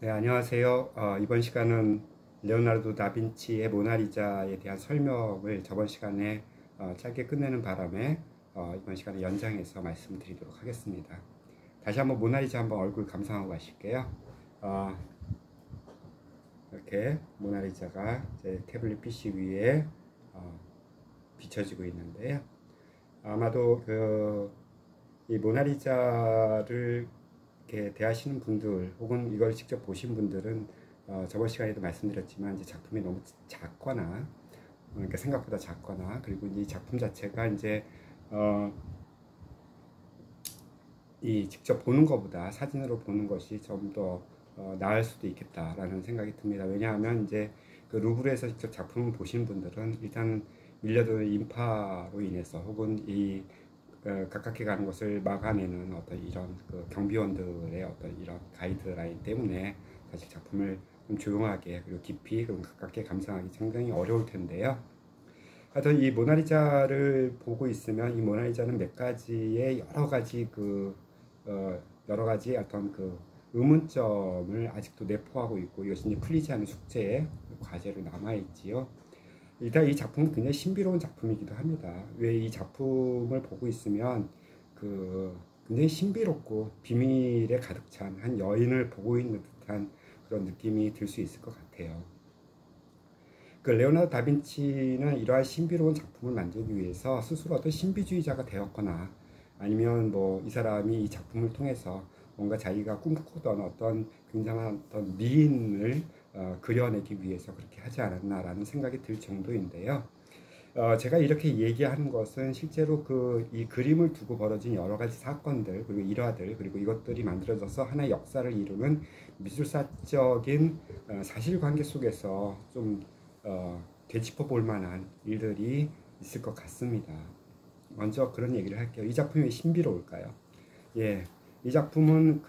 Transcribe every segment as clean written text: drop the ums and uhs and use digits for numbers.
네, 안녕하세요. 이번 시간은 레오나르도 다빈치의 모나리자에 대한 설명을 저번 시간에 짧게 끝내는 바람에 이번 시간에 연장해서 말씀드리도록 하겠습니다. 다시 한번 모나리자 한번 얼굴 감상하고 가실게요. 어, 이렇게 모나리자가 제 태블릿 PC 위에 비춰지고 있는데요. 아마도 이 모나리자를 이렇게 대하시는 분들 혹은 이걸 직접 보신 분들은 저번 시간에도 말씀드렸지만 이제 작품이 너무 작거나 그러니까 생각보다 작거나 그리고 이 작품 자체가 이제 이 직접 보는 것보다 사진으로 보는 것이 좀 더 나을 수도 있겠다라는 생각이 듭니다. 왜냐하면 이제 그 루브르에서 직접 작품을 보신 분들은 일단 밀려드는 인파로 인해서 혹은 이 가깝게 가는 것을 막아내는 어떤 이런 그 경비원들의 어떤 이런 가이드라인 때문에 사실 작품을 좀 조용하게 그리고 깊이 그리고 가깝게 감상하기 상당히 어려울 텐데요. 하여튼 이 모나리자를 보고 있으면 이 모나리자는 몇 가지의 여러 가지 어떤 그 의문점을 아직도 내포하고 있고 이것이 이제 풀리지 않은 숙제의 과제로 남아 있지요. 일단 이 작품은 굉장히 신비로운 작품이기도 합니다. 왜 이 작품을 보고 있으면 굉장히 신비롭고 비밀에 가득 찬 한 여인을 보고 있는 듯한 그런 느낌이 들 수 있을 것 같아요. 레오나르도 다빈치는 이러한 신비로운 작품을 만들기 위해서 스스로 어떤 신비주의자가 되었거나 아니면 뭐 이 사람이 이 작품을 통해서 뭔가 자기가 꿈꾸던 어떤 굉장한 어떤 미인을 그려내기 위해서 그렇게 하지 않았나라는 생각이 들 정도인데요. 제가 이렇게 얘기하는 것은 실제로 이 그림을 두고 벌어진 여러 가지 사건들 그리고 일화들 그리고 이것들이 만들어져서 하나의 역사를 이루는 미술사적인 사실관계 속에서 좀 되짚어 볼 만한 일들이 있을 것 같습니다. 먼저 그런 얘기를 할게요. 이 작품이 왜 신비로울까요? 예, 이 작품은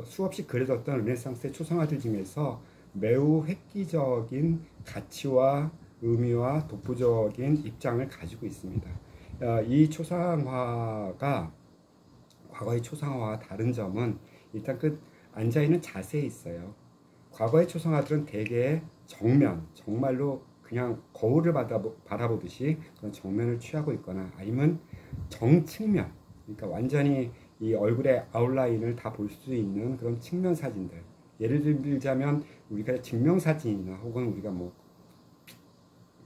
수없이 그려졌던 르네상스의 초상화들 중에서 매우 획기적인 가치와 의미와 독보적인 입장을 가지고 있습니다. 이 초상화가 과거의 초상화와 다른 점은 일단 앉아있는 자세에 있어요. 과거의 초상화들은 대개 정말로 그냥 거울을 바라보듯이 그런 정면을 취하고 있거나 아니면 정측면, 그러니까 완전히 이 얼굴의 아웃라인을 다 볼 수 있는 그런 측면 사진들. 예를 들자면 우리가 증명사진이나 혹은 우리가 뭐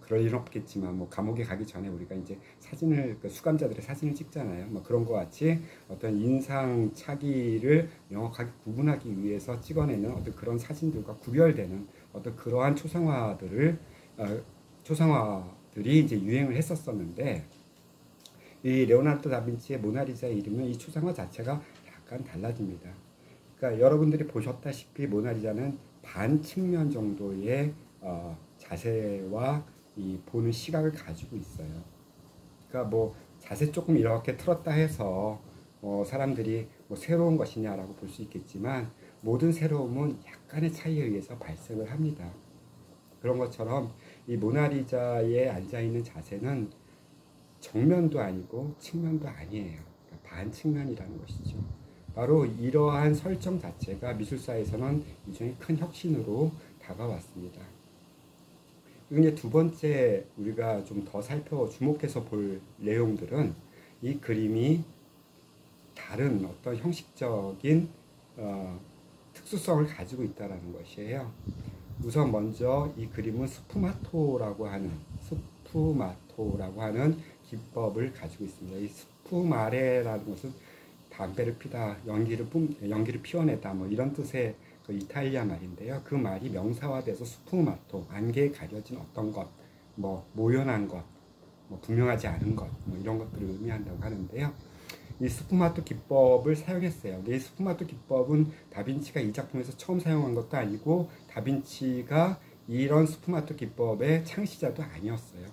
그럴 일은 없겠지만 뭐 감옥에 가기 전에 우리가 이제 사진을 수감자들의 사진을 찍잖아요. 뭐 그런 것 같이 어떤 인상 차기를 명확하게 구분하기 위해서 찍어내는 어떤 그런 사진들과 구별되는 어떤 그러한 초상화들이 이제 유행을 했었었는데 이 레오나르도 다빈치의 모나리자의 이름은 이 초상화 자체가 약간 달라집니다. 그러니까 여러분들이 보셨다시피 모나리자는 반측면 정도의 자세와 이 보는 시각을 가지고 있어요. 그러니까 뭐 자세 조금 이렇게 틀었다 해서 사람들이 뭐 새로운 것이냐라고 볼 수 있겠지만 모든 새로움은 약간의 차이에 의해서 발생을 합니다. 그런 것처럼 이 모나리자에 앉아있는 자세는 정면도 아니고 측면도 아니에요. 그러니까 반측면이라는 것이죠. 바로 이러한 설정 자체가 미술사에서는 일종의 큰 혁신으로 다가왔습니다. 그리고 이제 두 번째 우리가 좀 더 주목해서 볼 내용들은 이 그림이 다른 어떤 형식적인 특수성을 가지고 있다는 것이에요. 우선 먼저 이 그림은 스푸마토라고 하는 기법을 가지고 있습니다. 이 스푸마레라는 것은 담배를 피다, 연기를 피워내다 뭐 이런 뜻의 이탈리아 말인데요. 그 말이 명사화돼서 스푸마토, 안개에 가려진 어떤 것, 뭐 모연한 것, 뭐 분명하지 않은 것, 뭐 이런 것들을 의미한다고 하는데요. 이 스푸마토 기법을 사용했어요. 이 스푸마토 기법은 다빈치가 이 작품에서 처음 사용한 것도 아니고 다빈치가 이런 스푸마토 기법의 창시자도 아니었어요.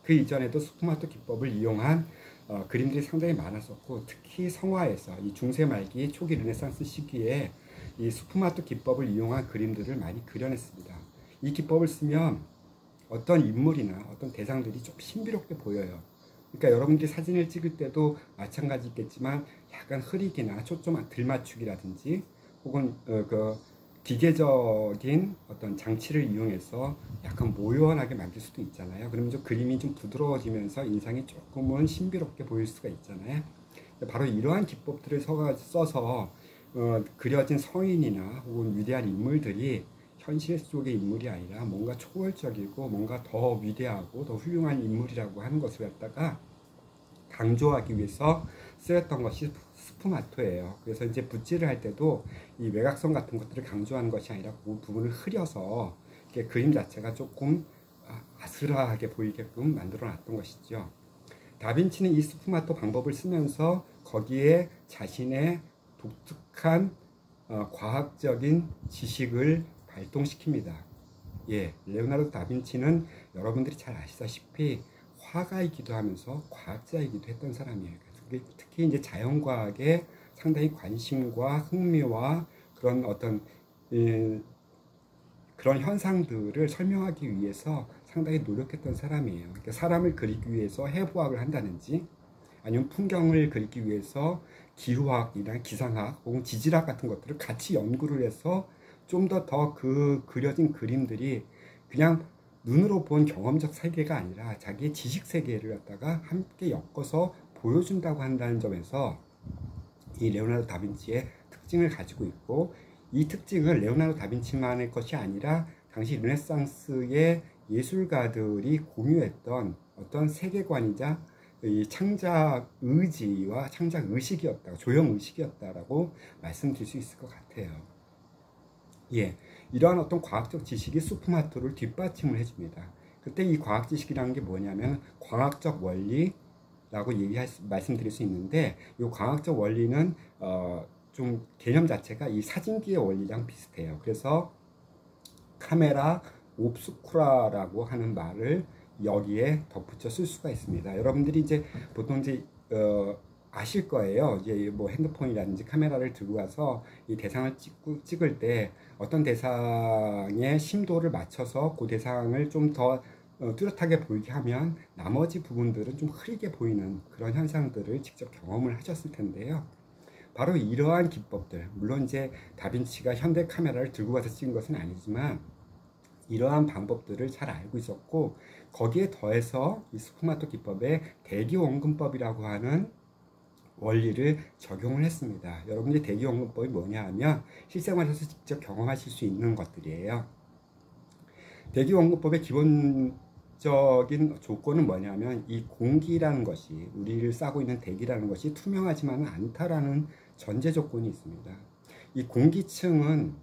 그 이전에도 스푸마토 기법을 이용한 그림들이 상당히 많았었고 특히 성화에서 이 중세 말기 초기 르네상스 시기에 이 스푸마토 기법을 이용한 그림들을 많이 그려냈습니다. 이 기법을 쓰면 어떤 인물이나 어떤 대상들이 좀 신비롭게 보여요. 그러니까 여러분들이 사진을 찍을 때도 마찬가지겠지만 약간 흐리기나 초점 덜 맞추기라든지 혹은 기계적인 어떤 장치를 이용해서 약간 모요하게 만들 수도 있잖아요. 그러면 좀 그림이 좀 부드러워지면서 인상이 조금은 신비롭게 보일 수가 있잖아요. 바로 이러한 기법들을 써서 그려진 성인이나 혹은 위대한 인물들이 현실 속의 인물이 아니라 뭔가 초월적이고 뭔가 더 위대하고 더 훌륭한 인물이라고 하는 것을 갖다가 강조하기 위해서 쓰였던 것이 스푸마토예요. 그래서 이제 붓질을 할 때도 이 외곽선 같은 것들을 강조하는 것이 아니라 그 부분을 흐려서 이렇게 그림 자체가 조금 아슬하게 보이게끔 만들어 놨던 것이죠. 다빈치는 이 스푸마토 방법을 쓰면서 거기에 자신의 독특한 과학적인 지식을 발동시킵니다. 예, 레오나르도 다빈치는 여러분들이 잘 아시다시피 화가이기도 하면서 과학자이기도 했던 사람이에요. 특히 이제 자연과학에 상당히 관심과 흥미와 그런 어떤 그런 현상들을 설명하기 위해서 상당히 노력했던 사람이에요. 그러니까 사람을 그리기 위해서 해부학을 한다든지 아니면 풍경을 그리기 위해서 기후학이나 기상학 혹은 지질학 같은 것들을 같이 연구를 해서 좀 더 그 그려진 그림들이 그냥 눈으로 본 경험적 세계가 아니라 자기의 지식 세계를 갖다가 함께 엮어서 보여준다고 한다는 점에서 이 레오나르도 다빈치의 특징을 가지고 있고, 이 특징을 레오나르도 다빈치만의 것이 아니라 당시 르네상스의 예술가들이 공유했던 어떤 세계관이자 이 창작 의지와 창작 의식이었다, 조형 의식이었다라고 말씀드릴 수 있을 것 같아요. 예, 이러한 어떤 과학적 지식이 스푸마토를 뒷받침을 해줍니다. 그때 이 과학 지식이라는 게 뭐냐면 광학적 원리라고 말씀드릴 수 있는데, 이 광학적 원리는 좀 개념 자체가 이 사진기의 원리랑 비슷해요. 그래서 카메라 옵스쿠라라고 하는 말을 여기에 덧붙여 쓸 수가 있습니다. 여러분들이 이제 보통 이제 아실 거예요. 이제 뭐 핸드폰이라든지 카메라를 들고 와서 이 대상을 찍을 때 어떤 대상의 심도를 맞춰서 그 대상을 좀 더 뚜렷하게 보이게 하면 나머지 부분들은 좀 흐리게 보이는 그런 현상들을 직접 경험을 하셨을 텐데요. 바로 이러한 기법들, 물론 이제 다빈치가 현대 카메라를 들고 가서 찍은 것은 아니지만 이러한 방법들을 잘 알고 있었고, 거기에 더해서 이 스푸마토 기법의 대기원근법이라고 하는 원리를 적용을 했습니다. 여러분들이 대기원근법이 뭐냐 하면 실생활에서 직접 경험하실 수 있는 것들이에요. 대기원근법의 기본적인 조건은 뭐냐면 이 공기라는 것이, 우리를 싸고 있는 대기라는 것이 투명하지만은 않다라는 전제 조건이 있습니다. 이 공기층은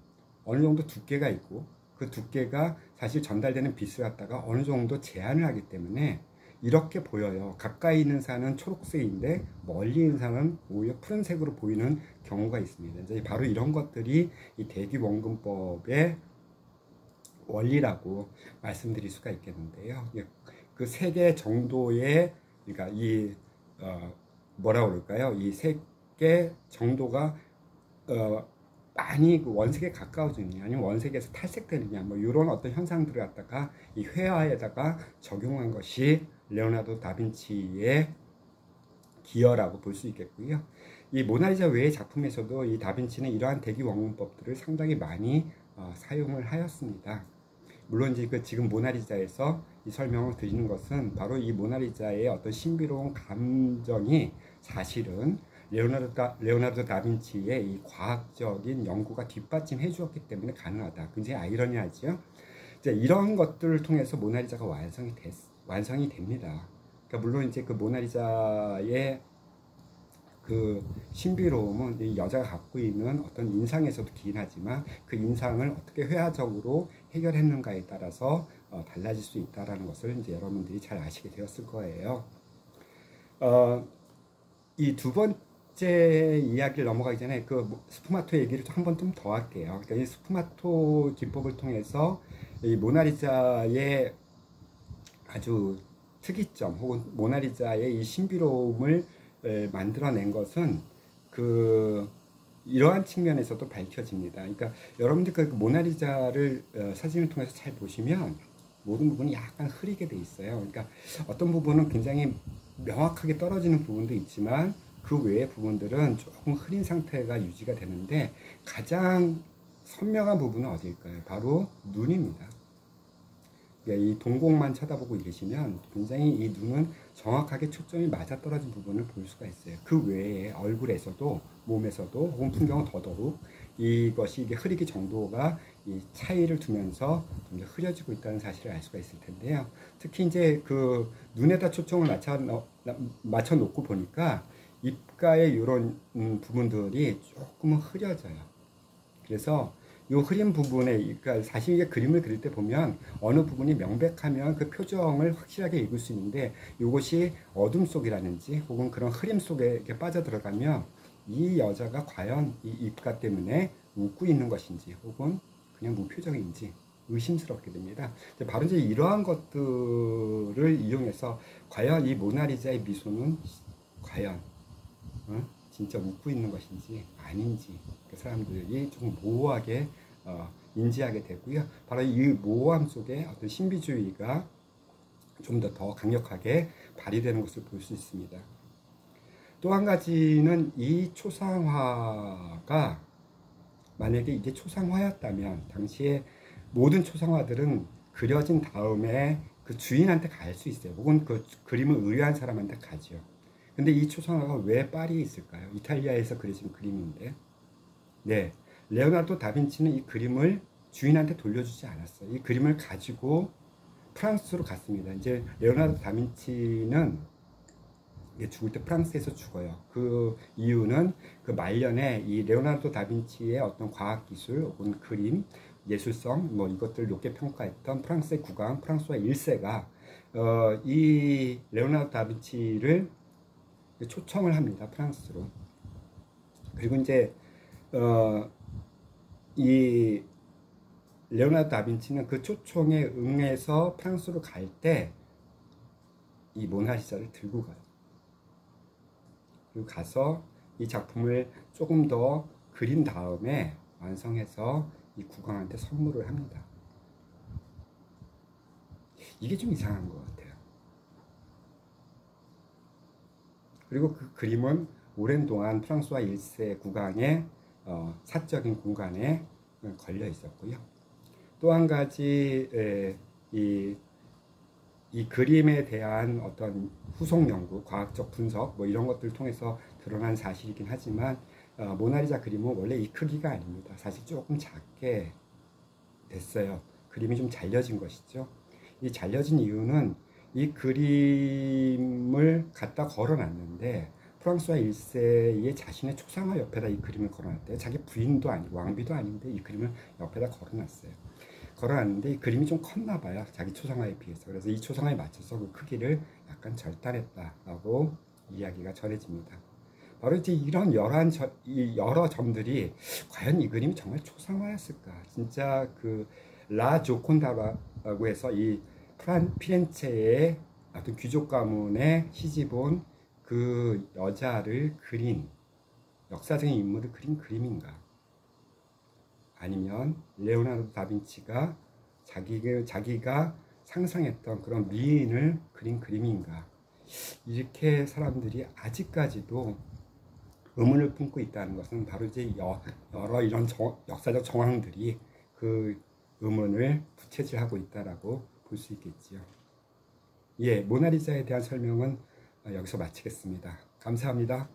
어느 정도 두께가 있고 그 두께가 사실 전달되는 빛을 갖다가 어느 정도 제한을 하기 때문에 이렇게 보여요. 가까이 있는 산은 초록색인데 멀리 있는 산은 오히려 푸른색으로 보이는 경우가 있습니다. 이제 바로 이런 것들이 이 대기원근법의 원리라고 말씀드릴 수가 있겠는데요. 그 세 개 정도의, 그러니까 이 뭐라 그럴까요? 이 세 개 정도가 많이 그 원색에 가까워지느냐 아니면 원색에서 탈색되느냐, 뭐 이런 어떤 현상들을 갖다가 이 회화에다가 적용한 것이 레오나르도 다빈치의 기여라고 볼 수 있겠고요. 이 모나리자 외의 작품에서도 이 다빈치는 이러한 대기원근법들을 상당히 많이 사용을 하였습니다. 물론 이제 지금 모나리자에서 이 설명을 드리는 것은 바로 이 모나리자의 어떤 신비로운 감정이 사실은 레오나르도 다빈치의 이 과학적인 연구가 뒷받침해 주었기 때문에 가능하다. 굉장히 아이러니하죠. 이제 이런 것들을 통해서 모나리자가 완성이 됩니다. 그러니까 물론 이제 그 모나리자의 그 신비로움은 이 여자가 갖고 있는 어떤 인상에서도 기인하지만 그 인상을 어떻게 회화적으로 해결했는가에 따라서 달라질 수 있다라는 것을 이제 여러분들이 잘 아시게 되었을 거예요. 이 두 번째 이야기를 넘어가기 전에 그 스푸마토 얘기를 한 번 좀 더 할게요. 그러니까 이 스푸마토 기법을 통해서 이 모나리자의 아주 특이점 혹은 모나리자의 이 신비로움을 만들어낸 것은 이러한 측면에서도 밝혀집니다. 그러니까 여러분들 그 모나리자를 사진을 통해서 잘 보시면 모든 부분이 약간 흐리게 돼 있어요. 그러니까 어떤 부분은 굉장히 명확하게 떨어지는 부분도 있지만 그 외의 부분들은 조금 흐린 상태가 유지가 되는데, 가장 선명한 부분은 어디일까요? 바로 눈입니다. 이 동공만 쳐다보고 계시면 굉장히 이 눈은 정확하게 초점이 맞아떨어진 부분을 볼 수가 있어요. 그 외에 얼굴에서도 몸에서도 혹은 풍경은 더더욱 이것이 이게 흐리기 정도가 이 차이를 두면서 좀 흐려지고 있다는 사실을 알 수가 있을 텐데요. 특히 이제 그 눈에다 초점을 맞춰 놓고 보니까 입가의 이런 부분들이 조금은 흐려져요. 그래서 이 흐린 부분에, 그러니까 사실 이게 그림을 그릴 때 보면 어느 부분이 명백하면 그 표정을 확실하게 읽을 수 있는데, 이것이 어둠 속이라든지 혹은 그런 흐림 속에 이렇게 빠져들어가면 이 여자가 과연 이 입가 때문에 웃고 있는 것인지 혹은 그냥 무표정인지 의심스럽게 됩니다. 바로 이제 이러한 것들을 이용해서 과연 이 모나리자의 미소는 과연 진짜 웃고 있는 것인지 아닌지 그 사람들이 조금 모호하게 인지하게 되고요. 바로 이 모호함 속에 어떤 신비주의가 좀 더 강력하게 발휘되는 것을 볼 수 있습니다. 또 한 가지는 이 초상화가 만약에 이게 초상화였다면 당시에 모든 초상화들은 그려진 다음에 그 주인한테 갈 수 있어요. 혹은 그 그림을 의뢰한 사람한테 가죠. 근데 이 초상화가 왜 파리에 있을까요? 이탈리아에서 그려진 그림인데, 네, 레오나르도 다빈치는 이 그림을 주인한테 돌려주지 않았어요. 이 그림을 가지고 프랑스로 갔습니다. 이제 레오나르도 다빈치는 죽을 때 프랑스에서 죽어요. 그 이유는 그 말년에 이 레오나르도 다빈치의 어떤 과학기술 혹은 그림, 예술성 뭐 이것들을 높게 평가했던 프랑스의 국왕 프랑스와 1세가 이 레오나르도 다빈치를 초청을 합니다. 프랑스로. 그리고 이제 이 레오나르도 다빈치는 그 초청에 응해서 프랑스로 갈 때 이 모나리자를 들고 가요. 그리고 가서 이 작품을 조금 더 그린 다음에 완성해서 이 국왕한테 선물을 합니다. 이게 좀 이상한 것 같아요. 그리고 그 그림은 오랜 동안 프랑스와 1세 국왕의 사적인 공간에 걸려 있었고요. 또 한 가지 이 그림에 대한 어떤 후속 연구, 과학적 분석 뭐 이런 것들을 통해서 드러난 사실이긴 하지만 모나리자 그림은 원래 이 크기가 아닙니다. 사실 조금 작게 됐어요. 그림이 좀 잘려진 것이죠. 이 잘려진 이유는 이 그림을 갖다 걸어놨는데 프랑스와 1세의 자신의 초상화 옆에다 이 그림을 걸어놨대요. 자기 부인도 아니고 왕비도 아닌데 이 그림을 옆에다 걸어놨어요. 걸어놨는데 이 그림이 좀 컸나 봐요. 자기 초상화에 비해서. 그래서 이 초상화에 맞춰서 그 크기를 약간 절단했다라고 이야기가 전해집니다. 바로 이제 이런 여러 점들이 과연 이 그림이 정말 초상화였을까? 진짜 그 라 조콘다라고 해서 이 피렌체의 어떤 귀족 가문에 시집온 그 여자를 그린 역사적인 인물을 그린 그림인가? 아니면 레오나르도 다빈치가 자기가 상상했던 그런 미인을 그린 그림인가? 이렇게 사람들이 아직까지도 의문을 품고 있다는 것은 바로 이제 여러 이런 역사적 정황들이 그 의문을 부채질하고 있다라고 볼 수 있겠지요. 예, 모나리자에 대한 설명은 여기서 마치겠습니다. 감사합니다.